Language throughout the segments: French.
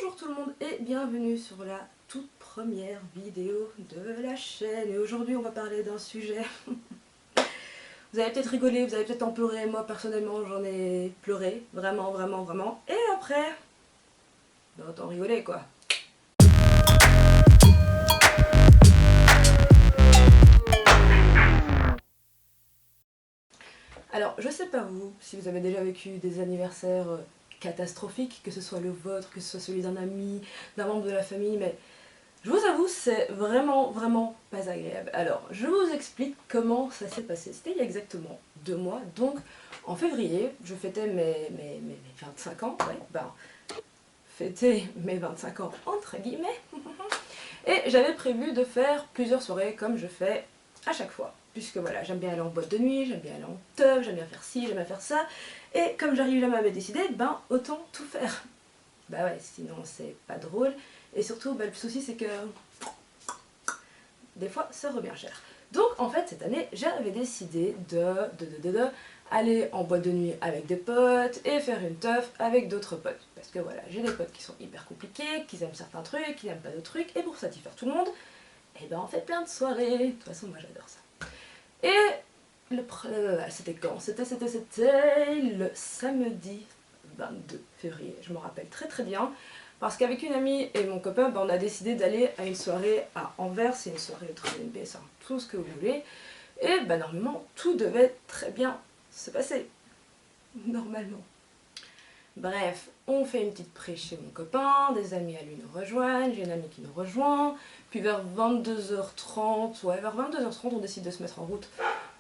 Bonjour tout le monde et bienvenue sur la toute première vidéo de la chaîne. Et aujourd'hui on va parler d'un sujet. Vous avez peut-être rigolé, vous avez peut-être en pleuré, moi personnellement j'en ai pleuré, vraiment. Et après, ben autant rigoler quoi. Alors je sais pas vous, si vous avez déjà vécu des anniversaires catastrophiques, que ce soit le vôtre, que ce soit celui d'un ami, d'un membre de la famille, mais je vous avoue, c'est vraiment pas agréable. Alors, je vous explique comment ça s'est passé. C'était il y a exactement 2 mois, donc en février, je fêtais mes 25 ans, ouais, ben, fêter mes 25 ans entre guillemets, et j'avais prévu de faire plusieurs soirées comme je fais à chaque fois. Puisque voilà, j'aime bien aller en boîte de nuit, j'aime bien aller en teuf, j'aime bien faire ci, j'aime bien faire ça, et comme j'arrive jamais à me décider, ben autant tout faire. Bah ouais, sinon c'est pas drôle. Et surtout, bah, le souci c'est que des fois ça revient cher. Donc en fait cette année j'avais décidé de aller en boîte de nuit avec des potes et faire une teuf avec d'autres potes. Parce que voilà, j'ai des potes qui sont hyper compliqués, qui aiment certains trucs, qui n'aiment pas d'autres trucs, et pour satisfaire tout le monde, et ben on fait plein de soirées. De toute façon moi j'adore ça. Et c'était quand? C'était le samedi 22 février, je me rappelle très bien. Parce qu'avec une amie et mon copain, ben, on a décidé d'aller à une soirée à Anvers, c'est une soirée de NB, ça, tout ce que vous voulez. Et ben, normalement, tout devait très bien se passer. Normalement. Bref, on fait une petite pré chez mon copain, des amis à lui nous rejoignent, j'ai une amie qui nous rejoint, puis vers 22h30, ouais, vers 22h30, on décide de se mettre en route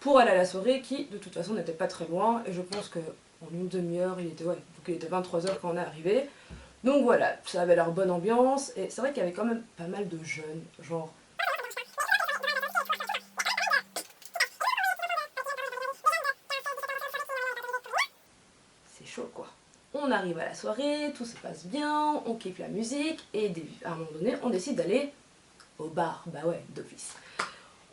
pour aller à la soirée qui, de toute façon, n'était pas très loin, et je pense qu'en une demi-heure, il était 23h quand on est arrivé. Donc voilà, ça avait leur bonne ambiance, et c'est vrai qu'il y avait quand même pas mal de jeunes, genre... C'est chaud quoi. On arrive à la soirée, tout se passe bien, on kiffe la musique, et à un moment donné, on décide d'aller au bar, bah ouais, d'office.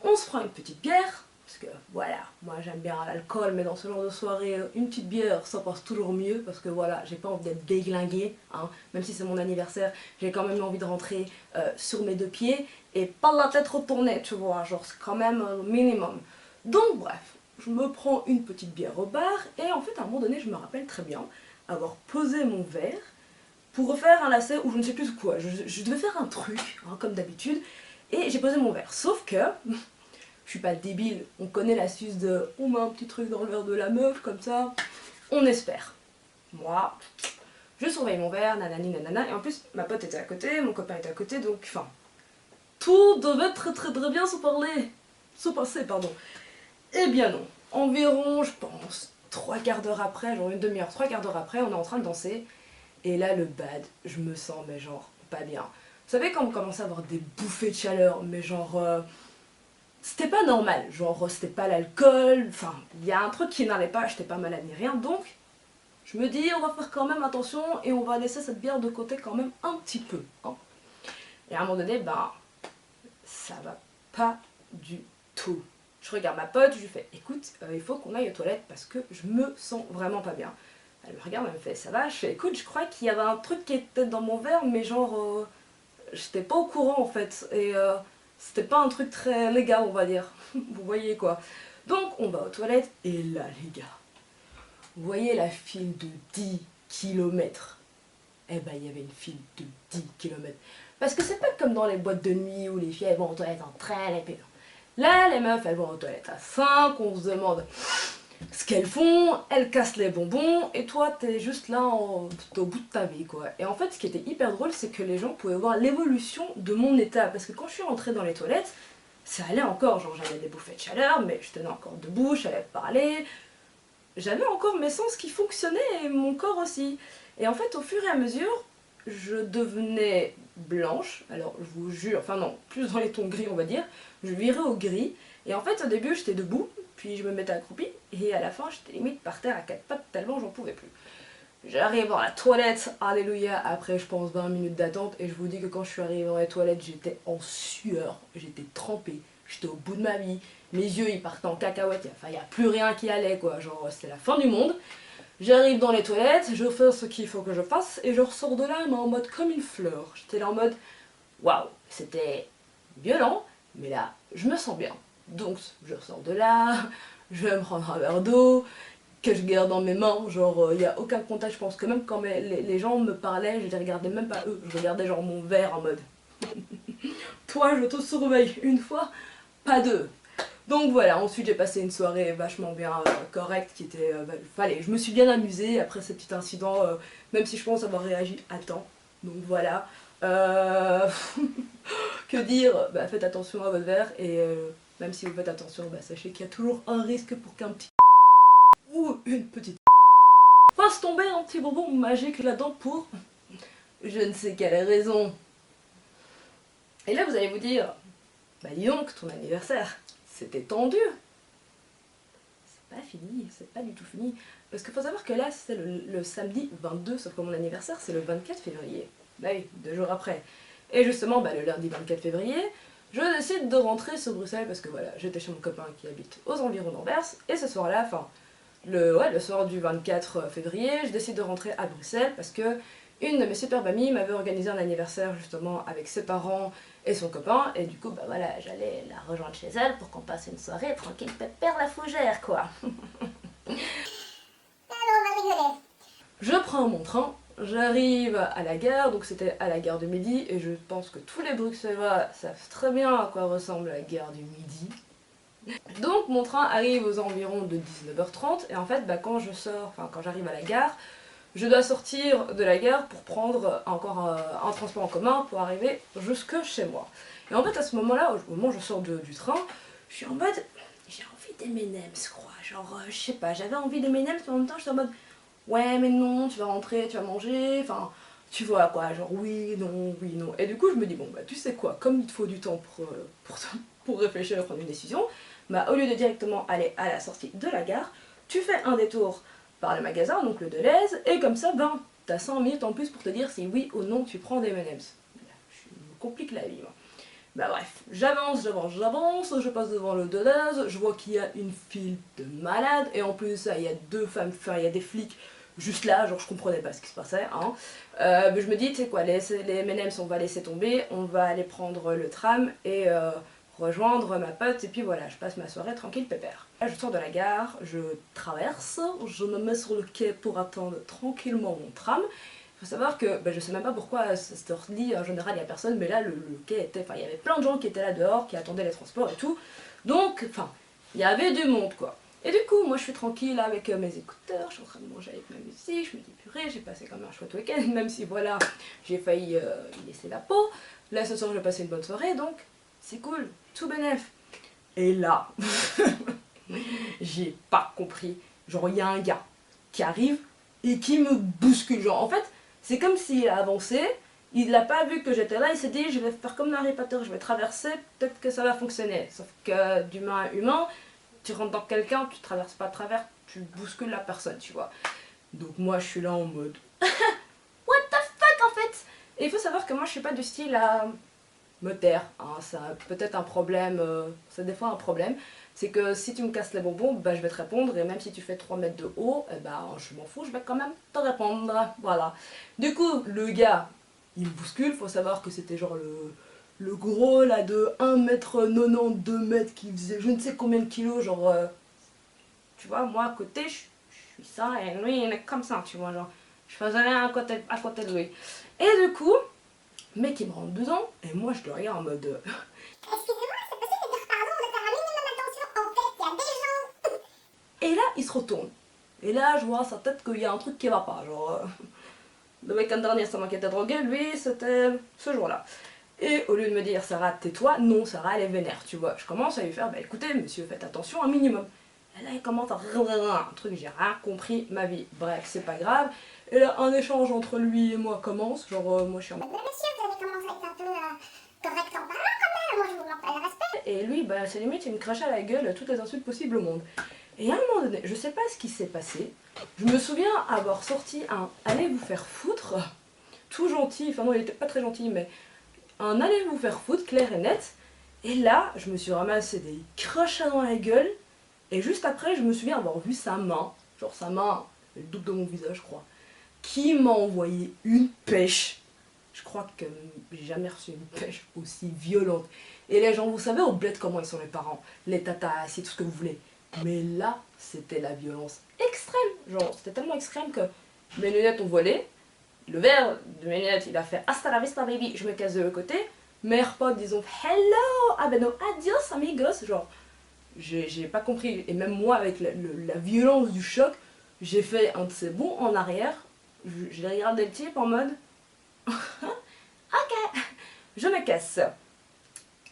On se prend une petite bière, parce que voilà, moi j'aime bien l'alcool, mais dans ce genre de soirée, une petite bière, ça passe toujours mieux, parce que voilà, j'ai pas envie d'être déglinguée, hein, même si c'est mon anniversaire, j'ai quand même envie de rentrer sur mes 2 pieds, et pas la tête retournée, tu vois, genre c'est quand même un minimum. Donc bref, je me prends une petite bière au bar, et en fait à un moment donné, je me rappelle très bien avoir posé mon verre, pour refaire un lacet ou je ne sais plus quoi, je devais faire un truc, hein, comme d'habitude, et j'ai posé mon verre, sauf que... Je suis pas débile, on connaît l'astuce de on met un petit truc dans le verre de la meuf, comme ça, on espère. Moi, je surveille mon verre, nanani nanana, et en plus, ma pote était à côté, mon copain était à côté, donc, enfin, tout devait très bien se passer, pardon. Eh bien non, environ, je pense, 3/4 d'heure après, genre une demi-heure, 3/4 d'heure après, on est en train de danser, et là, le bad, je me sens, mais genre, pas bien. Vous savez quand on commence à avoir des bouffées de chaleur, mais genre... c'était pas normal, genre c'était pas l'alcool, enfin il y a un truc qui n'allait pas, j'étais pas malade ni rien, donc je me dis on va faire quand même attention et on va laisser cette bière de côté quand même un petit peu, hein. Et à un moment donné, ben ça va pas du tout. Je regarde ma pote, je lui fais écoute, il faut qu'on aille aux toilettes parce que je me sens vraiment pas bien. Elle me regarde, elle me fait ça va, je fais écoute, je crois qu'il y avait un truc qui était dans mon verre, mais genre j'étais pas au courant en fait, et c'était pas un truc très légal on va dire, vous voyez quoi. Donc on va aux toilettes, et là les gars, vous voyez la file de 10 kilomètres. Eh ben il y avait une file de 10 kilomètres. Parce que c'est pas comme dans les boîtes de nuit où les filles elles vont aux toilettes en train, et puis là les meufs elles vont aux toilettes à 5, on se demande ce qu'elles font, elles cassent les bonbons, et toi t'es juste là t'es au bout de ta vie quoi. Et en fait ce qui était hyper drôle c'est que les gens pouvaient voir l'évolution de mon état, parce que quand je suis rentrée dans les toilettes, ça allait encore, genre j'avais des bouffées de chaleur, mais je tenais encore debout, je savais parler, j'avais encore mes sens qui fonctionnaient et mon corps aussi. Et en fait au fur et à mesure, je devenais blanche, alors je vous jure, enfin non, plus dans les tons gris on va dire, je virais au gris, et en fait au début j'étais debout, puis je me mettais accroupie, et à la fin j'étais limite par terre à 4 pattes tellement j'en pouvais plus. J'arrive dans la toilette, alléluia, après je pense 20 minutes d'attente, et je vous dis que quand je suis arrivée dans les toilettes j'étais en sueur, j'étais trempée, j'étais au bout de ma vie, mes yeux ils partaient en cacahuète, enfin il n'y a plus rien qui allait quoi, genre c'était la fin du monde. J'arrive dans les toilettes, je fais ce qu'il faut que je fasse et je ressors de là mais en mode comme une fleur. J'étais là en mode waouh, c'était violent, mais là je me sens bien. Donc je ressors de là, je vais me prendre un verre d'eau que je garde dans mes mains, genre il n'y a aucun contact, je pense que même quand les gens me parlaient, je les regardais même pas eux, je regardais genre mon verre en mode toi je te surveille une fois, pas deux. Donc voilà, ensuite j'ai passé une soirée vachement bien correcte qui était... fallait, je me suis bien amusée après ce petit incident, même si je pense avoir réagi à temps. Donc voilà. Que dire, bah, faites attention à votre verre et même si vous faites attention, bah, sachez qu'il y a toujours un risque pour qu'un petit ou une petite fasse tomber un petit bonbon magique là-dedans pour je ne sais quelle raison. Et là vous allez vous dire, bah dis donc, ton anniversaire, c'était tendu. C'est pas fini, c'est pas du tout fini. Parce qu'il faut savoir que là, c'est le samedi 22, sauf que mon anniversaire, c'est le 24 février. Bah oui, 2 jours après. Et justement, bah, le lundi 24 février, je décide de rentrer sur Bruxelles parce que voilà, j'étais chez mon copain qui habite aux environs d'Anvers. Et ce soir-là, enfin, le soir du 24 février, je décide de rentrer à Bruxelles parce que une de mes superbes amies m'avait organisé un anniversaire justement avec ses parents et son copain, et du coup bah voilà, j'allais la rejoindre chez elle pour qu'on passe une soirée tranquille, pépère la fougère quoi. Je prends mon train, j'arrive à la gare, donc c'était à la gare du Midi, et je pense que tous les Bruxellois savent très bien à quoi ressemble la gare du Midi. Donc mon train arrive aux environs de 19h30, et en fait bah, quand je sors, enfin quand j'arrive à la gare, je dois sortir de la gare pour prendre encore un transport en commun pour arriver jusque chez moi. Et en fait à ce moment-là, au moment où je sors du train, je suis en mode, j'ai envie d'M&M's je crois, genre je sais pas, j'avais envie d'M&M's mais en même temps j'étais en mode, ouais mais non, tu vas rentrer, tu vas manger, enfin tu vois quoi, genre oui, non, oui, non. Et du coup je me dis, bon bah tu sais quoi, comme il te faut du temps pour réfléchir et prendre une décision, bah au lieu de directement aller à la sortie de la gare, tu fais un détour par le magasin, donc le Deleuze, et comme ça, ben, t'as 5 minutes en plus pour te dire si oui ou non tu prends des M&M's. Je me complique la vie, moi. Bah bref, j'avance, je passe devant le Deleuze, je vois qu'il y a une file de malades, et en plus, il y a deux femmes, enfin, il y a des flics juste là, genre je comprenais pas ce qui se passait, hein. Mais je me dis, tu sais quoi, les M&M's on va laisser tomber, on va aller prendre le tram, et rejoindre ma pote, et puis voilà, je passe ma soirée tranquille pépère. Là, je sors de la gare, je traverse, je me mets sur le quai pour attendre tranquillement mon tram. Il faut savoir que, ben, je sais même pas pourquoi à cette heure-ci, en général il y a personne, mais là le quai était, enfin il y avait plein de gens qui étaient là dehors, qui attendaient les transports et tout. Donc, enfin, il y avait du monde quoi. Et du coup, moi je suis tranquille avec mes écouteurs, je suis en train de manger avec ma musique, je me dis purée, j'ai passé comme un chouette week-end, même si voilà, j'ai failli y laisser la peau. Là ce soir je vais passer une bonne soirée, donc c'est cool, tout bénef. Et là, j'ai pas compris. Genre, il y a un gars qui arrive et qui me bouscule. Genre, en fait, c'est comme s'il a avancé, il n'a pas vu que j'étais là, il s'est dit, je vais faire comme Harry Potter, je vais traverser, peut-être que ça va fonctionner. Sauf que d'humain à humain, tu rentres dans quelqu'un, tu traverses pas à travers, tu bouscules la personne, tu vois. Donc moi, je suis là en mode, what the fuck, en fait. Et il faut savoir que moi, je suis pas du style à me taire, hein, ça a peut-être un problème, c'est des fois un problème, c'est que si tu me casses les bonbons, bah, je vais te répondre, et même si tu fais 3 mètres de haut, eh bah, je m'en fous, je vais quand même te répondre, voilà. Du coup, le gars, il me bouscule, faut savoir que c'était genre le gros là de 1m90, 2 mètres qui faisait je ne sais combien de kilos, genre, tu vois, moi à côté, je suis ça, et lui il est comme ça, tu vois, genre, je faisais rien à côté de lui. Et du coup, mec il me rentre dedans, et moi je le regarde en mode excusez-moi, c'est possible de dire pardon, de faire un minimum attention, en fait, il y a des gens. Et là il se retourne. Et là je vois à sa tête qu'il y a un truc qui va pas, genre le week-end dernier c'est moi qui étais droguée, lui c'était ce jour-là. Et au lieu de me dire Sarah tais-toi, non Sarah elle est vénère, tu vois. Je commence à lui faire bah écoutez monsieur faites attention un minimum. Et là il commence à un truc, j'ai rien compris ma vie. Bref c'est pas grave. Et là un échange entre lui et moi commence, genre moi je suis en mode monsieur vous avez commencé à être un peu correct en parlant quand même, moi je vous manque pas de respect. Et lui bah c'est limite il me crachait à la gueule toutes les insultes possibles au monde. Et à un moment donné, je sais pas ce qui s'est passé, je me souviens avoir sorti un allez vous faire foutre, tout gentil, enfin non il était pas très gentil mais un allez vous faire foutre, clair et net. Et là, je me suis ramassé des crachats dans la gueule. Et juste après, je me souviens avoir vu sa main. Genre sa main le double de mon visage je crois, qui m'a envoyé une pêche. Je crois que j'ai jamais reçu une pêche aussi violente. Et les gens, vous savez au bled comment ils sont les parents, les tatas, c'est tout ce que vous voulez. Mais là, c'était la violence extrême. Genre, c'était tellement extrême que mes lunettes ont volé. Le verre de mes lunettes, il a fait hasta la vista baby, je me casse de l'autre côté. Mes AirPods, disons hello, ah ben non, adios amigos. Genre, j'ai pas compris. Et même moi, avec la violence du choc, j'ai fait un de ces bons en arrière. Je l'ai regardé le type en mode ok, je me casse.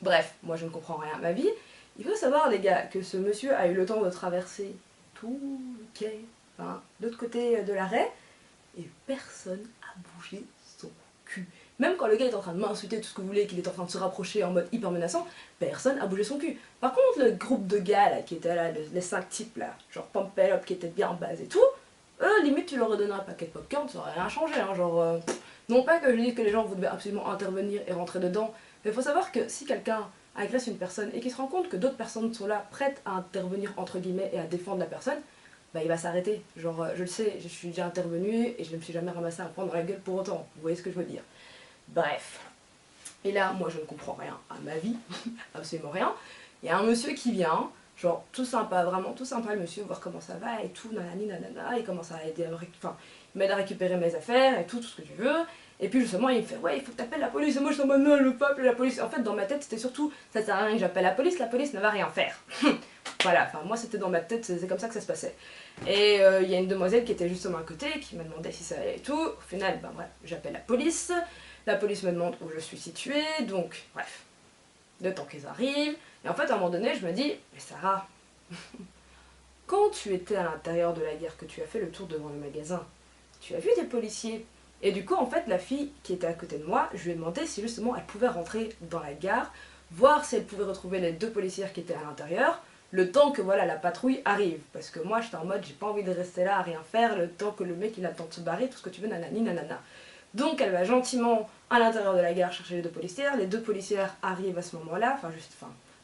Bref, moi je ne comprends rien à ma vie. Il faut savoir les gars que ce monsieur a eu le temps de traverser tout le quai, enfin l'autre côté de l'arrêt, et personne a bougé son cul. Même quand le gars est en train de m'insulter, tout ce que vous voulez, qu'il est en train de se rapprocher en mode hyper menaçant, personne a bougé son cul. Par contre, le groupe de gars là, qui étaient là, les 5 types là, genre Pump It Up qui étaient bien en base et tout, eux, limite tu leur redonnes un paquet de popcorn, ça aurait rien changé, hein, genre... non pas que je dise que les gens, vous devez absolument intervenir et rentrer dedans, mais il faut savoir que si quelqu'un agresse une personne et qu'il se rend compte que d'autres personnes sont là, prêtes à intervenir entre guillemets et à défendre la personne, bah il va s'arrêter. Genre, je le sais, je suis déjà intervenue et je ne me suis jamais ramassée à prendre la gueule pour autant, vous voyez ce que je veux dire. Bref. Et là, moi je ne comprends rien à ma vie, absolument rien. Il y a un monsieur qui vient, genre tout sympa, vraiment tout sympa le monsieur, voir comment ça va et tout, nanani nanana, il commence à aider, enfin, il m'aide à récupérer mes affaires et tout ce que tu veux. Et puis justement il me fait ouais il faut que t'appelles la police, et moi je suis en mode non je veux pas appeler la police. En fait dans ma tête c'était surtout ça sert à rien que j'appelle la police ne va rien faire. Voilà, enfin moi c'était dans ma tête, c'est comme ça que ça se passait. Et il y a une demoiselle qui était justement à côté, qui m'a demandé si ça allait et tout. Au final, ben bref, j'appelle la police me demande où je suis située, donc bref, le temps qu'ils arrivent. Et en fait à un moment donné je me dis, mais Sarah, quand tu étais à l'intérieur de la gare, que tu as fait le tour devant le magasin, tu as vu des policiers. Et du coup, en fait, la fille qui était à côté de moi, je lui ai demandé si justement elle pouvait rentrer dans la gare, voir si elle pouvait retrouver les 2 policières qui étaient à l'intérieur, le temps que voilà la patrouille arrive. Parce que moi, j'étais en mode, j'ai pas envie de rester là à rien faire, le temps que le mec il attend de se barrer, tout ce que tu veux, nanani, nanana. Donc elle va gentiment à l'intérieur de la gare chercher les 2 policières, les 2 policières arrivent à ce moment-là, enfin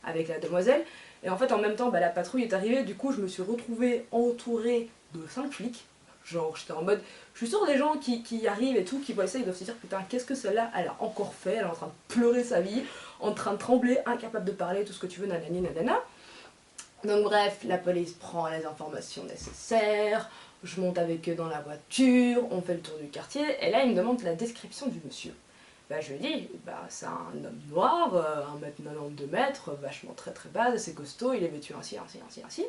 avec la demoiselle, et en fait en même temps bah, la patrouille est arrivée, du coup je me suis retrouvée entourée de 5 flics. Genre j'étais en mode, je suis sûre des gens qui arrivent et tout, qui voient ça, ils doivent se dire putain qu'est-ce que celle-là elle a encore fait, elle est en train de pleurer sa vie, en train de trembler, incapable de parler, tout ce que tu veux, nanani nanana. Donc bref, la police prend les informations nécessaires, je monte avec eux dans la voiture, on fait le tour du quartier, et là il me demande la description du monsieur. Bah je lui dis, bah c'est un homme noir, 1m92 mètres, vachement très base, assez costaud, il est vêtu ainsi, ainsi, ainsi, ainsi.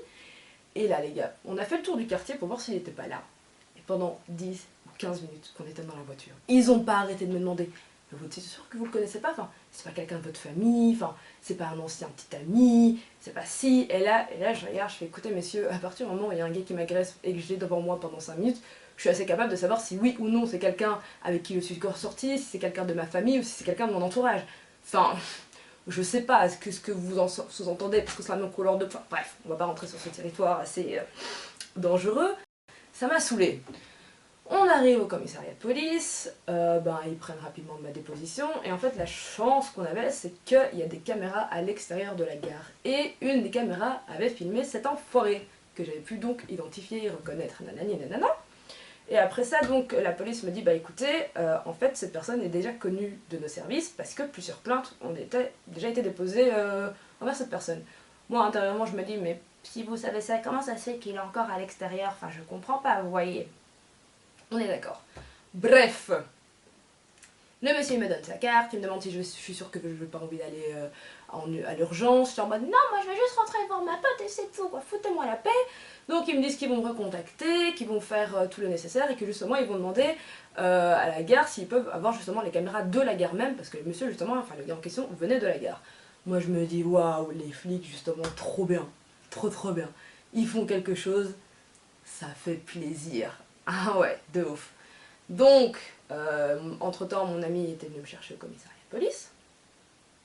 Et là les gars, on a fait le tour du quartier pour voir s'il n'était pas là. Et pendant 10 ou 15 minutes qu'on était dans la voiture, ils ont pas arrêté de me demander, vous êtes sûr que vous le connaissez pas, enfin, c'est pas quelqu'un de votre famille, enfin, c'est pas un ancien petit ami, c'est pas si, et là je regarde, je fais écoutez messieurs, à partir du moment où il y a un gars qui m'agresse et que je l'ai devant moi pendant 5 minutes, je suis assez capable de savoir si oui ou non c'est quelqu'un avec qui je suis encore sortie, si c'est quelqu'un de ma famille ou si c'est quelqu'un de mon entourage. Enfin, je sais pas ce que vous en sous-entendez parce que c'est la même couleur de... Enfin, bref, on va pas rentrer sur ce territoire assez dangereux. Ça m'a saoulée. On arrive au commissariat de police, ils prennent rapidement ma déposition, et en fait la chance qu'on avait c'est qu'il y a des caméras à l'extérieur de la gare, et une des caméras avait filmé cet enfoiré, que j'avais pu donc identifier et reconnaître, nanani nanana. Et après ça donc la police me dit bah écoutez, en fait cette personne est déjà connue de nos services, parce que plusieurs plaintes ont déjà été déposées envers cette personne. Moi intérieurement je me dis mais si vous savez ça, comment ça se fait qu'il est encore à l'extérieur, enfin je comprends pas, vous voyez. On est d'accord. Bref, le monsieur il me donne sa carte, il me demande si je suis sûre que je n'ai pas envie d'aller à l'urgence. Je suis en mode non, moi je vais juste rentrer voir ma pote et c'est tout, quoi, foutez-moi la paix. Donc ils me disent qu'ils vont me recontacter, qu'ils vont faire tout le nécessaire et que justement ils vont demander à la gare s'ils peuvent avoir justement les caméras de la gare même, parce que le monsieur justement, enfin le gars en question venait de la gare. Moi je me dis waouh, les flics justement trop bien, trop bien. Ils font quelque chose, ça fait plaisir. Ah ouais, de ouf. Donc, entre temps, mon amie était venue me chercher au commissariat de police.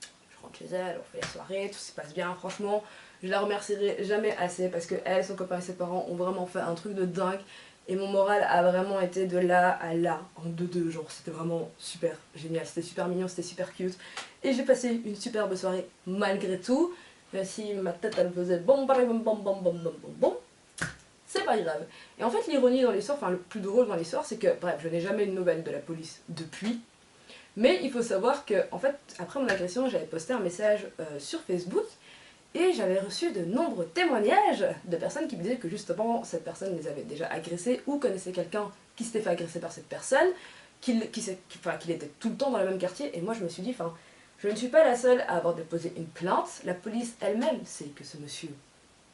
Je rentre chez elle, on fait la soirée, tout se passe bien, franchement. Je la remercierai jamais assez parce que elle, son copain et ses parents ont vraiment fait un truc de dingue. Et mon moral a vraiment été de là à là, en 2-2, genre c'était vraiment super génial, c'était super mignon, c'était super cute. Et j'ai passé une superbe soirée malgré tout, même si ma tête elle faisait bon, c'est pas pas grave. Et en fait, l'ironie dans l'histoire, enfin le plus drôle dans l'histoire, c'est que, bref, je n'ai jamais eu de nouvelles de la police depuis. Mais il faut savoir que, en fait, après mon agression, j'avais posté un message sur Facebook et j'avais reçu de nombreux témoignages de personnes qui me disaient que justement cette personne les avait déjà agressés ou connaissait quelqu'un qui s'était fait agresser par cette personne, qu'il était tout le temps dans le même quartier. Et moi je me suis dit, enfin, je ne suis pas la seule à avoir déposé une plainte. La police elle-même sait que ce monsieur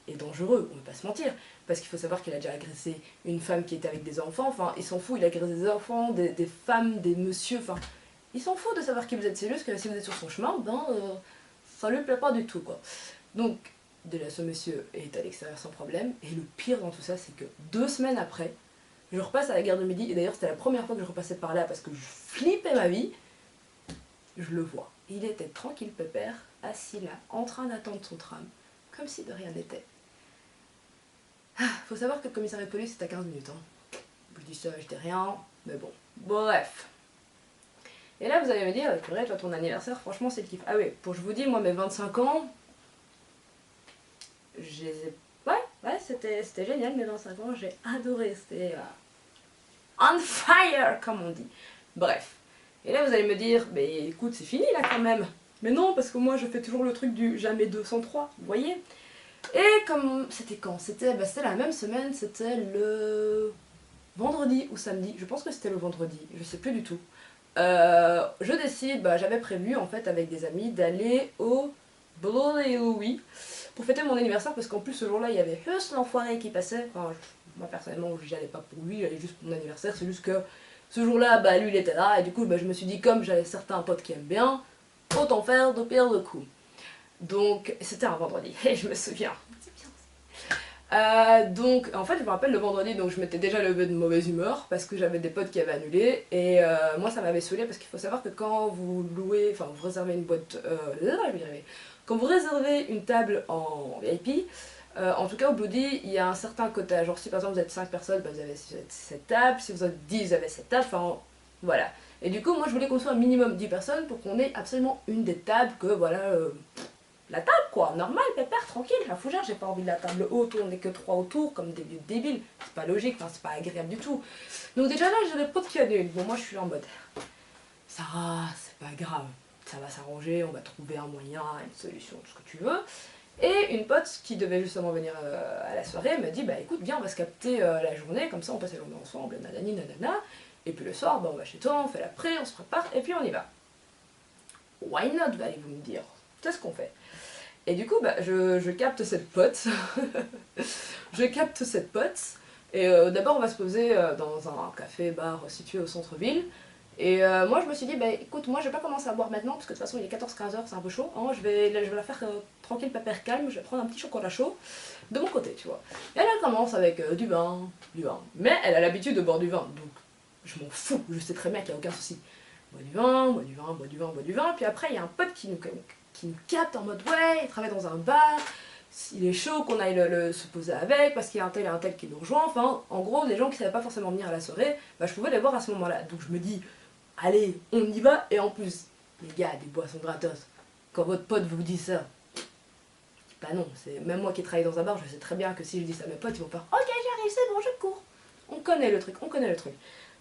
est dangereux, on ne va pas se mentir, parce qu'il faut savoir qu'il a déjà agressé une femme qui était avec des enfants, enfin il s'en fout, il agresse des enfants, des femmes, des messieurs, enfin il s'en fout de savoir qui vous êtes, c'est juste que si vous êtes sur son chemin, ben ça lui plaît pas du tout quoi. Donc déjà ce monsieur est à l'extérieur sans problème, et le pire dans tout ça c'est que 2 semaines après, je repasse à la gare de Midi, et d'ailleurs c'était la première fois que je repassais par là parce que je flippais ma vie, je le vois. Il était tranquille pépère, assis là, en train d'attendre son tram, comme si de rien n'était. Faut savoir que le commissariat de police c'est à 15 minutes. Hein. Je dis ça, je dis rien, mais bon. Bref. Et là vous allez me dire, purée, toi ton anniversaire, franchement c'est le kiff. Ah oui, pour je vous dis, moi mes 25 ans, ouais, c'était génial mes 25 ans, j'ai adoré, c'était on fire comme on dit. Bref. Et là vous allez me dire, mais écoute c'est fini là quand même. Mais non, parce que moi je fais toujours le truc du jamais 203, vous voyez. Et comme c'était quand? C'était la même semaine, c'était le vendredi ou samedi, je pense que c'était le vendredi, je sais plus du tout. Je décide, j'avais prévu en fait avec des amis d'aller au Bloody Louis pour fêter mon anniversaire parce qu'en plus ce jour-là il y avait juste l'enfoiré qui passait. Enfin, moi personnellement j'y allais pas pour lui, j'allais juste pour mon anniversaire, c'est juste que ce jour-là lui il était là et du coup je me suis dit comme j'avais certains potes qui aiment bien, autant faire de pire de coups. Donc c'était un vendredi et je me souviens. Donc en fait je me rappelle le vendredi, donc je m'étais déjà levée de mauvaise humeur parce que j'avais des potes qui avaient annulé et moi ça m'avait saoulé parce qu'il faut savoir que quand vous louez, enfin vous réservez une boîte, quand vous réservez une table en VIP, en tout cas au Bloody il y a un certain quota, genre si par exemple vous êtes 5 personnes, vous avez cette table, si vous êtes 10 vous avez cette table, enfin voilà. Et du coup moi je voulais qu'on soit un minimum 10 personnes pour qu'on ait absolument une des tables que voilà... la table quoi, normal, pépère, tranquille, la fougère, j'ai pas envie de la table haute, on n'est que 3 autour, comme des vieux débiles, c'est pas logique, enfin, c'est pas agréable du tout. Donc déjà là, j'ai des potes qui annulent, bon moi je suis en mode, Sarah, c'est pas grave, ça va s'arranger, on va trouver un moyen, une solution, tout ce que tu veux. Et une pote qui devait justement venir à la soirée me dit, bah écoute, viens, on va se capter la journée, comme ça on passe la journée ensemble, nanani, nanana, et puis le soir, on va chez toi, on fait l'après, on se prépare, et puis on y va. Why not, allez-vous me dire, c'est ce qu'on fait. Et du coup, je capte cette pote. Je capte cette pote. Et d'abord, on va se poser dans un café-bar situé au centre-ville. Et moi, je me suis dit, écoute, moi, je vais pas commencer à boire maintenant, parce que de toute façon, il est 14-15 heures, c'est un peu chaud. Hein, je vais la faire tranquille, pépère, calme. Je vais prendre un petit chocolat chaud de mon côté, tu vois. Et elle commence avec du vin. Mais elle a l'habitude de boire du vin, donc je m'en fous. Je sais très bien qu'il n'y a aucun souci. Bois du vin, bois du vin, bois du vin, bois du vin. Puis après, il y a un pote qui nous capte en mode ouais, il travaille dans un bar, il est chaud qu'on aille se poser avec parce qu'il y a un tel et un tel qui nous rejoint. Enfin, en gros, les gens qui ne savaient pas forcément venir à la soirée, je pouvais les voir à ce moment-là. Donc je me dis, allez, on y va. Et en plus, les gars, des boissons gratos. Quand votre pote vous dit ça, bah non, c'est même moi qui travaille dans un bar, je sais très bien que si je dis ça à mes potes, ils vont faire ok, j'arrive, c'est bon, je cours. On connaît le truc, on connaît le truc.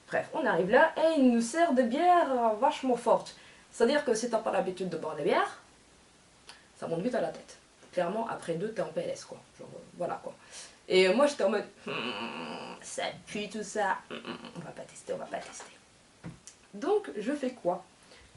Bref, on arrive là et il nous sert des bières vachement fortes. C'est-à-dire que si t'as pas l'habitude de boire des bières, ça monte vite à la tête. Clairement, après 2, t'es en PLS, quoi. Genre, voilà, quoi. Et moi, j'étais en mode, ça pue tout ça, on va pas tester, on va pas tester. Donc, je fais quoi?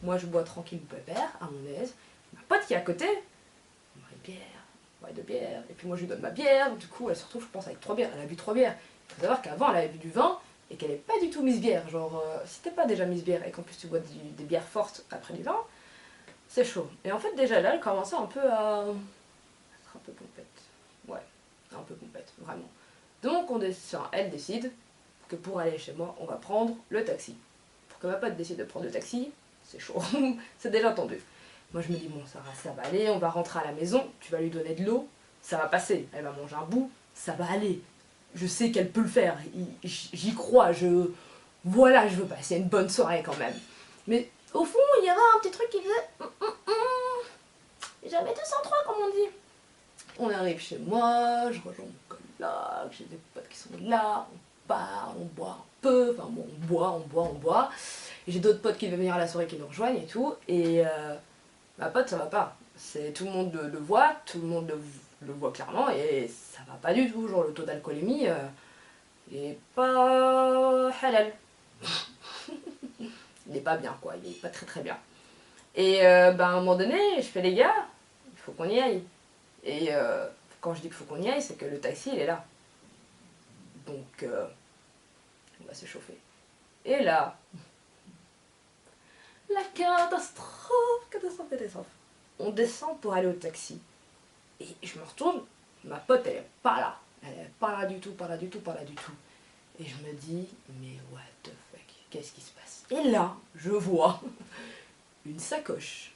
Moi, je bois tranquille, pépère, à mon aise. Ma pote qui est à côté, on boit une bière, on boit 2 bières, et puis moi, je lui donne ma bière, du coup, elle se retrouve, je pense, avec 3 bières. Elle a bu 3 bières. Il faut savoir qu'avant, elle avait bu du vin, et qu'elle n'est pas du tout Miss Bière. Genre, si t'es pas déjà Miss Bière, et qu'en plus tu bois des bières fortes après du vin, c'est chaud. Et en fait, déjà là, elle commençait un peu à être un peu pompette. Ouais, un peu pompette, vraiment. Donc, elle décide que pour aller chez moi, on va prendre le taxi. Pour que ma pote décide de prendre le taxi, c'est chaud. C'est déjà tendu. Moi, je me dis, bon, Sarah, ça va aller, on va rentrer à la maison, tu vas lui donner de l'eau, ça va passer. Elle va manger un bout, ça va aller. Je sais qu'elle peut le faire, j'y crois, voilà, je veux passer une bonne soirée quand même. Mais au fond, il y avait un petit truc qui faisait... J'avais 203 comme on dit. On arrive chez moi, je rejoins mon là, que j'ai des potes qui sont là, on parle, on boit un peu, enfin bon, on boit. Et j'ai d'autres potes qui veulent venir à la soirée qui nous rejoignent et tout, et ma pote, ça va pas. C'est, tout le monde le voit, tout le monde le voit clairement, et ça va pas du tout, genre le taux d'alcoolémie, il est pas halal. Il est pas bien quoi, il est pas très très bien. Et à un moment donné, je fais les gars, il faut qu'on y aille. Et quand je dis qu'il faut qu'on y aille, c'est que le taxi il est là. Donc on va se chauffer. Et là, la catastrophe, catastrophe, catastrophe. On descend pour aller au taxi. Et je me retourne, ma pote elle est pas là. Elle est pas là du tout, pas là du tout, pas là du tout. Et je me dis, mais what the fuck, qu'est-ce qui se passe? Et là, je vois une sacoche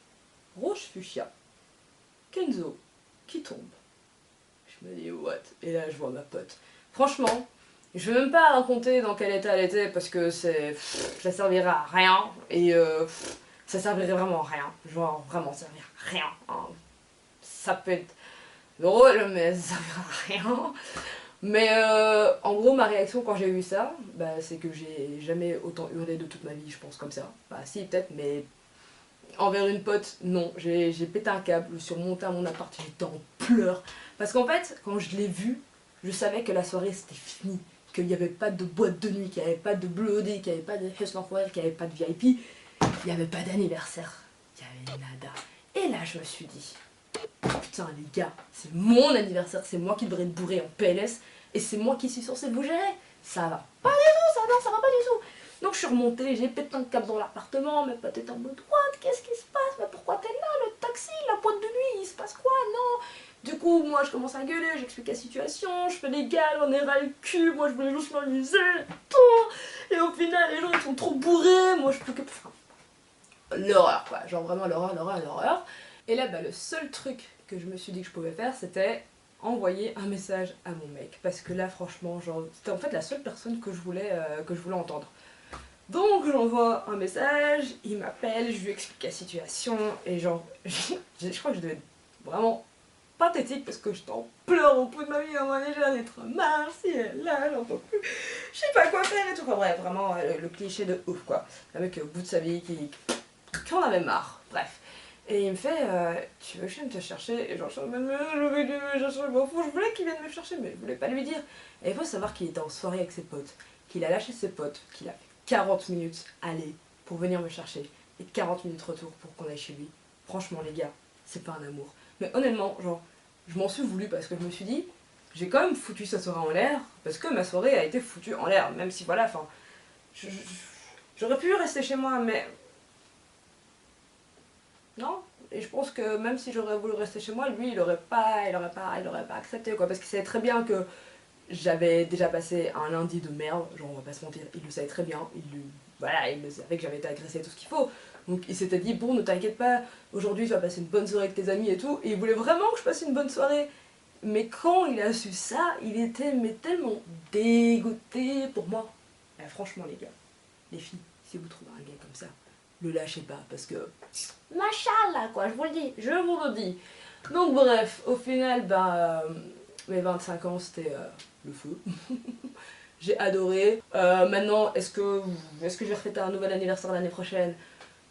rouge fuchsia, Kenzo, qui tombe. Je me dis, what? Et là, je vois ma pote. Franchement, je vais même pas raconter dans quel état elle était parce que ça servirait à rien. Et ça servirait vraiment à rien. Genre, vraiment, ça servirait à rien. Hein. Ça peut être drôle, mais ça servirait à rien. Mais en gros, ma réaction quand j'ai vu ça, bah, c'est que j'ai jamais autant hurlé de toute ma vie, je pense, comme ça. Bah, si, peut-être, mais envers une pote, non. J'ai pété un câble, je suis remontée à mon appart, j'étais en pleurs. Parce qu'en fait, quand je l'ai vue, je savais que la soirée c'était fini. Qu'il n'y avait pas de boîte de nuit, qu'il n'y avait pas de bleu, qu'il n'y avait pas de Hustle Forever, qu'il n'y avait pas de VIP, il n'y avait pas d'anniversaire. Il y avait nada. Et là, je me suis dit, putain, les gars, c'est mon anniversaire, c'est moi qui devrais être bourré en PLS, et c'est moi qui suis censée vous gérer. Ça va pas du tout, ça va pas du tout. Donc je suis remontée, j'ai pété un câble dans l'appartement, mes potes étaient en mode what, qu'est-ce qui se passe, mais pourquoi t'es là, le taxi, la boîte de nuit, il se passe quoi, non? Du coup, moi je commence à gueuler, j'explique la situation, je fais les gars, on est ras le cul, moi je voulais juste m'amuser, tout. Et au final, les gens ils sont trop bourrés, moi je peux que. Enfin, l'horreur quoi, genre vraiment l'horreur, l'horreur, l'horreur. Et là, bah, le seul truc que je me suis dit que je pouvais faire, c'était envoyer un message à mon mec. Parce que là, franchement, genre, c'était en fait la seule personne que je voulais entendre. Donc j'envoie un message, il m'appelle, je lui explique la situation, et genre, je crois que je devais être vraiment pathétique parce que j'étais en pleurs au bout de ma vie, à un moment donné j'en ai trop marre, si elle est là, j'en peux plus, je sais pas quoi faire et tout. Enfin bref, vraiment le cliché de ouf quoi. Un mec au bout de sa vie qui en avait marre, bref. Et il me fait, tu veux que je vienne te chercher? Et genre, je vais me chercher, je m'en fous, je voulais qu'il vienne me chercher, mais je voulais pas lui dire. Et il faut savoir qu'il était en soirée avec ses potes, qu'il a lâché ses potes, qu'il a fait 40 minutes aller pour venir me chercher, et 40 minutes retour pour qu'on aille chez lui. Franchement, les gars, c'est pas un amour. Mais honnêtement, genre, je m'en suis voulu parce que je me suis dit, j'ai quand même foutu sa soirée en l'air, parce que ma soirée a été foutue en l'air, même si voilà, enfin, j'aurais pu rester chez moi, mais non. Et je pense que même si j'aurais voulu rester chez moi, lui, il aurait pas accepté, quoi. Parce qu'il savait très bien que j'avais déjà passé un lundi de merde, genre on va pas se mentir, il le savait très bien, voilà, il le savait que j'avais été agressée et tout ce qu'il faut. Donc il s'était dit, bon, ne t'inquiète pas, aujourd'hui tu vas passer une bonne soirée avec tes amis et tout, et il voulait vraiment que je passe une bonne soirée. Mais quand il a su ça, il était mais tellement dégoûté pour moi. Eh, franchement les gars, les filles, si vous trouvez un gars comme ça, le lâchez pas, parce que machallah quoi, je vous le dis, je vous le dis. Donc bref, au final, mes 25 ans c'était le feu. J'ai adoré. Maintenant, est-ce que je vais refêter un nouvel anniversaire l'année prochaine?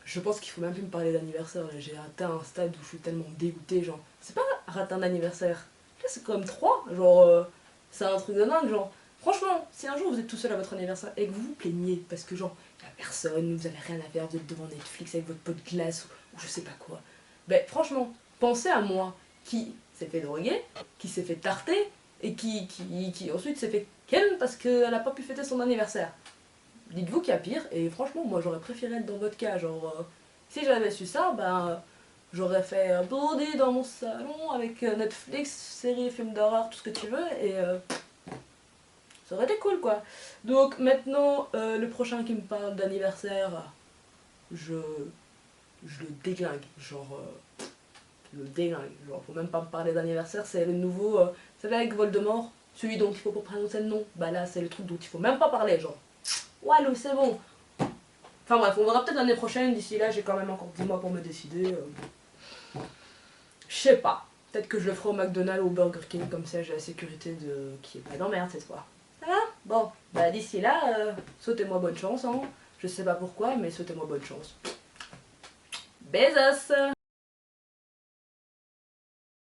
Je pense qu'il faut même plus me parler d'anniversaire. J'ai atteint un stade où je suis tellement dégoûtée, genre, c'est pas rater un anniversaire. Là, c'est quand même 3, genre, c'est un truc de dingue, genre. Franchement, si un jour vous êtes tout seul à votre anniversaire et que vous vous plaignez parce que genre, y a personne, vous avez rien à faire, vous êtes devant Netflix avec votre pot de glace ou je sais pas quoi. Ben franchement, pensez à moi qui s'est fait droguer, qui s'est fait tarter et qui ensuite s'est fait ken parce qu'elle a pas pu fêter son anniversaire. Dites-vous qu'il y a pire et franchement moi j'aurais préféré être dans votre cas, genre si j'avais su ça, j'aurais fait un brodé dans mon salon avec Netflix, séries, films d'horreur, tout ce que tu veux et ça aurait été cool quoi. Donc maintenant le prochain qui me parle d'anniversaire, je le déglingue, genre le déglingue, genre faut même pas me parler d'anniversaire, c'est le nouveau, vous savez avec Voldemort, celui dont il faut pas prononcer le nom, bah là c'est le truc dont il faut même pas parler, genre walou c'est bon. Enfin bref, on verra peut-être l'année prochaine, d'ici là j'ai quand même encore 10 mois pour me décider, je sais pas. Peut-être que je le ferai au McDonald's ou au Burger King, comme ça j'ai la sécurité de qu'il n'y ait pas d'emmerde cette fois. Ça va? Bon, bah d'ici là, souhaitez-moi bonne chance, hein. Je sais pas pourquoi, mais souhaitez-moi bonne chance. Bezos!